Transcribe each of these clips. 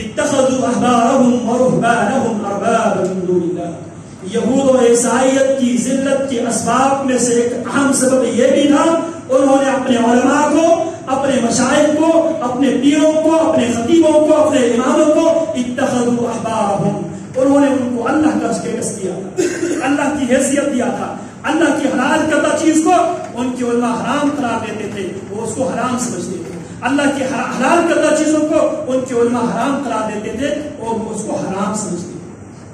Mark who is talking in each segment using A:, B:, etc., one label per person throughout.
A: اتخذوا احبارهم ورهبانهم اربابا من دون اللہ. یہود و عیسائیت کی ذلت کے اسباب میں سے ایک اہم سبب یہ بھی تھا انہوں نے اپنے علماء کو، اپنے مشائخ کو، اپنے پیروں کو، اپنے خطیبوں کو، اپنے اماموں کو اتخذوا احبارهم، انہوں نے ان کو اللہ کا اسٹیٹس دیا تھا، اللہ کی حیثیت دیا تھا. اللہ کی حلال کردہ چیز کو ان کے علماء حرام قرار دیتے تھے، وہ اس کو حرام سمجھتے تھے. اللہ کی حلال کردہ چیزوں کو ان کے علماء حرام قرار دیتے تھے اور وہ اس کو حرام سمجھتے تھے.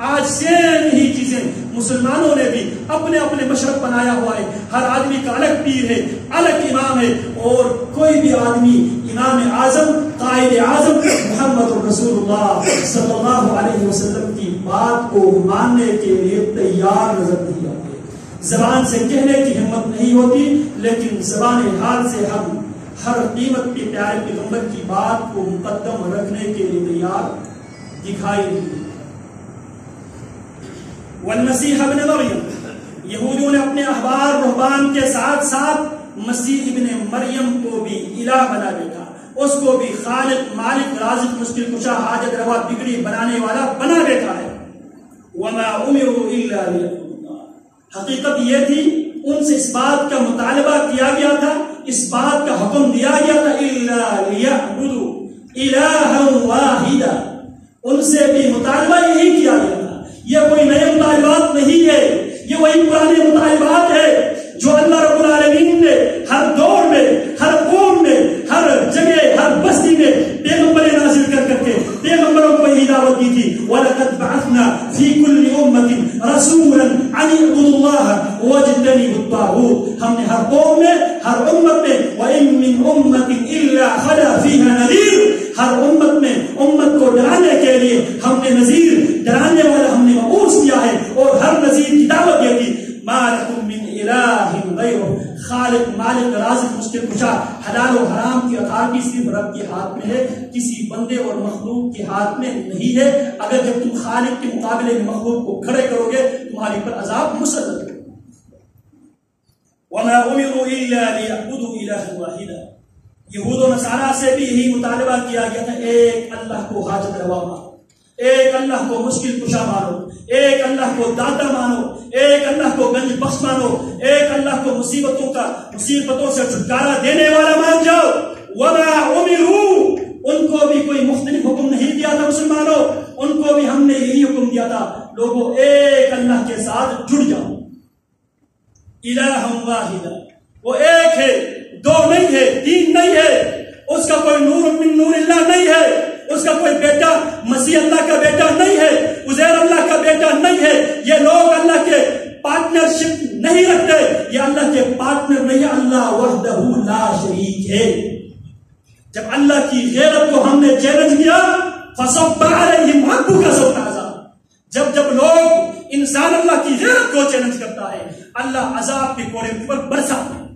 A: آج سیم ہی چیزیں مسلمانوں نے بھی اپنے اپنے مشرب بنایا ہوا ہے. ہر آدمی کا الگ پیر ہے، الگ امام ہے، اور کوئی بھی آدمی امام اعظم، قائد اعظم محمد رسول اللہ صلی اللہ علیہ وسلم کی بات کو ماننے کے لیے تیار نظر نہیں آتے. زبان سے کہنے کی ہمت نہیں ہوتی، لیکن زبان حال سے ہم ہر قیمت پہ پیارے پیغمبر کی بات کو مقدم رکھنے کے لیے تیار دکھائی نہیں دیتے. والمسیح ابن مریم، یہودیوں نے اپنے احبار رہبان کے ساتھ ساتھ مسیح ابن مریم کو بھی الہ بنا بیٹھا، اس کو بھی خالق، مالک، رازق، مشکل کشا، حاجت روا، بگڑی بنانے والا بنا بیٹھا ہے. وما امروا الا ليعبدوا الله، حقیقت یہ تھی ان سے اس بات کا مطالبہ کیا گیا تھا، اس بات کا حکم دیا گیا تھا الا ليعبدوا الها واحدا، ان سے بھی مطالبہ یہی کیا گیا تھا. یہ کوئی نئے مطالبات نہیں ہے، یہ وہی پرانے مطالبات ہے جو اللہ رب العالمین نے ہر دور میں، ہر قوم میں، ہر جگہ، ہر بستی میں پیغمبر نازل کر کے پیغمبروں کو یہی دعوت دی تھی. وَلَقَدْ بَعَثْنَا فِي كُلِّ أُمَّةٍ رَسُولًا أَنِ اعْبُدُوا اللَّهَ وَاجْتَنِبُوا الطَّاغُوتَ، ہم نے ہر قوم میں، ہر امت میں وَإِن مِّنْ أُمَّةٍ إِلَّا خَلَا فِيهَا نَذِيرٌ، ہر امت میں امت کو ڈرانے کے لیے ہم نے نذیر، ڈرانے والا ہم نے مبعوث کیا ہے، اور ہر نذیر کی دعوت یہ تھی مَا لَكُم مِّنْ إِلَٰهٍ غَيْرُهُ، خالق، مالک، رازق، مشکل کشا، حلال و حرام کی اتھارٹی صرف رب کے ہاتھ میں ہے، کسی بندے اور مخلوق کے ہاتھ میں نہیں ہے. اگر جب تم خالق کے مقابلے میں مخلوق کو کھڑے کرو گے تمہاری پر عذاب مسلط ہے. وَمَا أُمِرُوا إِلَّا لِيَعْبُدُوا إِلَٰهًا وَاحِدًا، یہود و نصارہ سے بھی یہی مطالبہ کیا گیا تھا، ایک اللہ کو حاجت روا مانو، ایک اللہ کو مشکل کشا مانو، ایک اللہ کو داتا مانو، ایک اللہ کو گنج بخش مانو، ایک اللہ کو مصیبتوں سے چھٹکارا دینے والا مان جاؤ. وما امروا، ان کو بھی کوئی مختلف حکم نہیں دیا تھا مسلمانوں، ان کو بھی ہم نے یہی حکم دیا تھا لوگوں ایک اللہ کے ساتھ جڑ جاؤ. الہ واحدہ، وہ ایک ہے، دو نہیں ہے، تین نہیں ہے، اس کا کوئی نور من نور اللہ نہیں ہے، اس کا کوئی بیٹا مسیح اللہ کا بیٹا نہیں ہے، عزیر اللہ کا بیٹا نہیں ہے. یہ لوگ اللہ کے پارٹنرشپ نہیں رکھتے، یہ اللہ کے پارٹنر نہیں ہے، اللہ وحدہ لا شریک ہے. جب اللہ کی غیرت کو ہم نے چیلنج کیا فصب علیہم ربک سوط عذاب، جب لوگ انسان اللہ کی غیرت کو چیلنج کرتا ہے اللہ عذاب کے کوڑے پر برساتا ہے.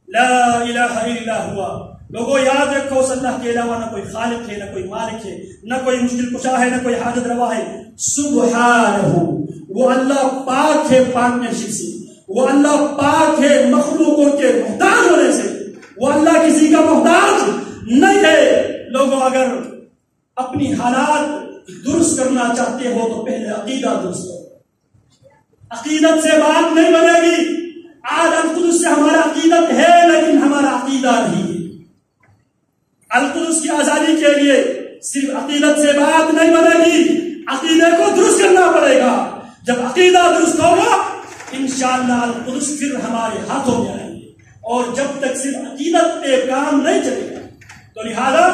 A: لا الہ الا ہوا، لوگوں یاد رکھو اس اللہ کے علاوہ نہ کوئی خالق ہے، نہ کوئی مالک ہے، نہ کوئی مشکل کشا ہے، نہ کوئی حاجت روا ہے. سبحانہ، وہ اللہ پاک ہے پارٹنرشپ سے، وہ اللہ پاک ہے مخلوقوں کے محتاج ہونے سے، وہ اللہ کسی کا محتاج نہیں ہے. لوگوں اگر اپنی حالات درست کرنا چاہتے ہو تو پہلے عقیدہ درست کرو. عقیدت سے بات نہیں بنے گی. آج القدس سے ہمارا عقیدت ہے لیکن ہمارا عقیدہ نہیں ہے. القدس کی آزادی کے لیے صرف عقیدت سے بات نہیں بنے گی، عقیدے کو درست کرنا پڑے گا. جب عقیدہ درست ہوگا انشاءاللہ القدس پھر ہمارے ہاتھوں میں آئیں گے. اور جب تک صرف عقیدت پہ کام نہیں چلے گا تو لہذا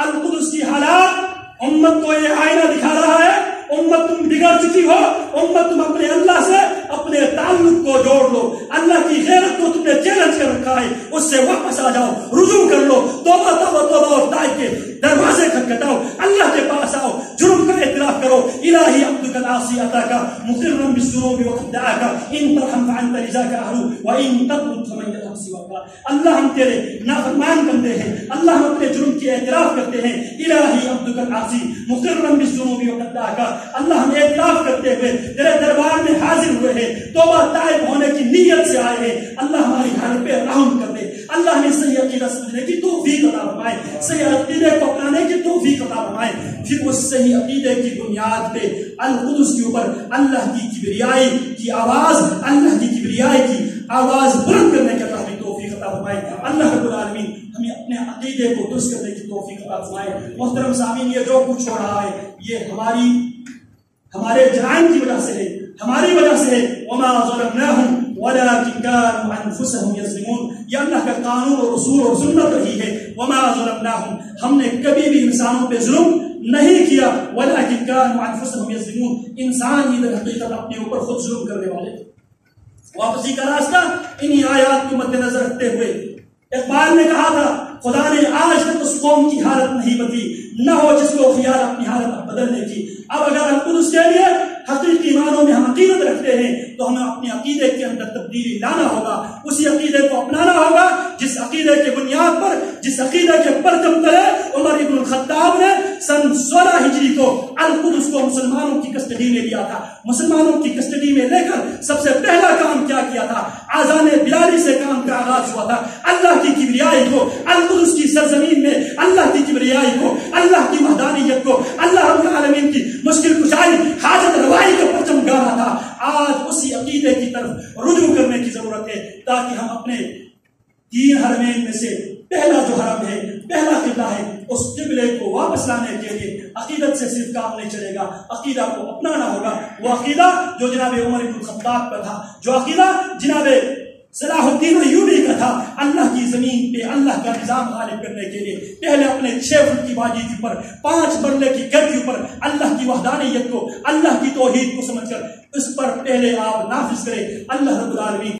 A: القدس کی حالات امت کو یہ آئینہ دکھا رہا ہے. امت تم بگڑ چکی ہو، امت تم اپنے اللہ سے اپنے تعلق کو جوڑ لو. اللہ کی غیرت کو تم نے چیلنج کر رکھا ہے، اس سے واپس آ جاؤ، رجوع کر لو، توبہ توبہ توبہ اور تائب کے دروازے کھٹکھٹاؤ، اللہ کے پاس آؤ، جرم کا اعتراف کرو. الہی عبدک العاصی اتاک مقرا بالذنوب وقد دعاک ان ترحم فانت لذاک اہل وان تطرد فمن یرحم سواک. اللہ ہم تیرے نافرمان بندے ہیں، اللہ ہم اپنے جرم کی اعتراف کرتے ہیں. الہی عبدک العاصی مقرا بالذنوب وقد دعاک، اللہ ہم اعتراف کرتے ہوئے تیرے دربار میں حاضر ہوئے ہیں، توبہ تائب ہونے کی نیت سے آئے ہیں. اللہ ہماری حالت پہ رحم کر دے. اللہ ہمیں صحیح عقیدہ سمجھنے کی توفیق عطا فرمائے، صحیح عقیدے کو اپنانے کی توفیق توفیق عطا فرمائے. پھر اس صحیح عقیدے کی بنیاد پہ القدس کے اوپر اللہ کی کبریائی کی آواز، اللہ کی کبریائی کی آواز بلند کرنے کا اللہ توفیق عطا فرمائے. اللہ رب العالمین ہمیں اپنے عقیدے کو درست کرنے کی توفیق عطا فرمائے. محترم سامعین، یہ جو کچھ ہو رہا ہے یہ ہمارے جرائم کی وجہ سے ہے، ہماری وجہ سے ہے. وما ظلمناهم ولكن كانوا انفسهم يظلمون. یہ اللہ کا قانون اور اصول اور سنت رہی ہے. وما ظلمناهم، ہم نے کبھی بھی انسانوں پہ ظلم نہیں کیا. ولكن كانوا انفسهم يظلمون، انسان ہی در حقیقت اپنے اوپر خود ظلم کرنے والے. واپسی کا راستہ انہی آیات کو مد نظر رکھتے ہوئے اقبال نے کہا تھا خدا نے آج تک اس قوم کی حالت نہیں بدلی، نہ ہو جس کو خیال اپنی حالت بدلنے کی. اب اگر القدس کے لیے حقیقی معنوں میں ہم عقیدت رکھتے ہیں تو ہمیں اپنے عقیدے کے اندر تبدیلی لانا ہوگا، اسی عقیدے کو اپنانا ہوگا جس عقیدے کے بنیاد پر، جس عقیدے کے پرچم تلے عمر ابن الخطاب نے سن 16 ہجری کو القدس کو مسلمانوں کی کسٹڈی میں لیا تھا. مسلمانوں کی کسٹڈی میں لے کر سب سے پہلا کام کیا کیا تھا؟ آذان بلالی سے کام کا آغاز ہوا تھا. اللہ کی کبریائی کو، القدس کی سرزمین میں اللہ کی کبریائی کو، اللہ کی وحدانیت کو، اللہ رب العالمین کی مشکل کشائی، حاجت روائی کا پرچم گانا تھا. آج اسی عقیدے کی طرف رجوع کرنے کی ضرورت ہے تاکہ ہم اپنے 3 حرمین میں سے پہلا جو حرم ہے، پہلا قبلہ ہے، اس قبلے کو واپس لانے کے لیے عقیدت سے صرف کام نہیں چلے گا، عقیدہ کو اپنانا ہوگا. وہ عقیدہ جو جناب عمر بن الخطاب کا تھا، جو عقیدہ جناب صلاح الدین ایوبی کا تھا، اللہ کی زمین پہ اللہ کا نظام غالب کرنے کے لیے پہلے اپنے 6 فٹ کی وادی کے اوپر، 5 مرلے کی گھر کے اوپر اللہ کی وحدانیت کو، اللہ کی توحید کو سمجھ کر اس پر پہلے آپ نافذ کریں. اللہ رب العالمین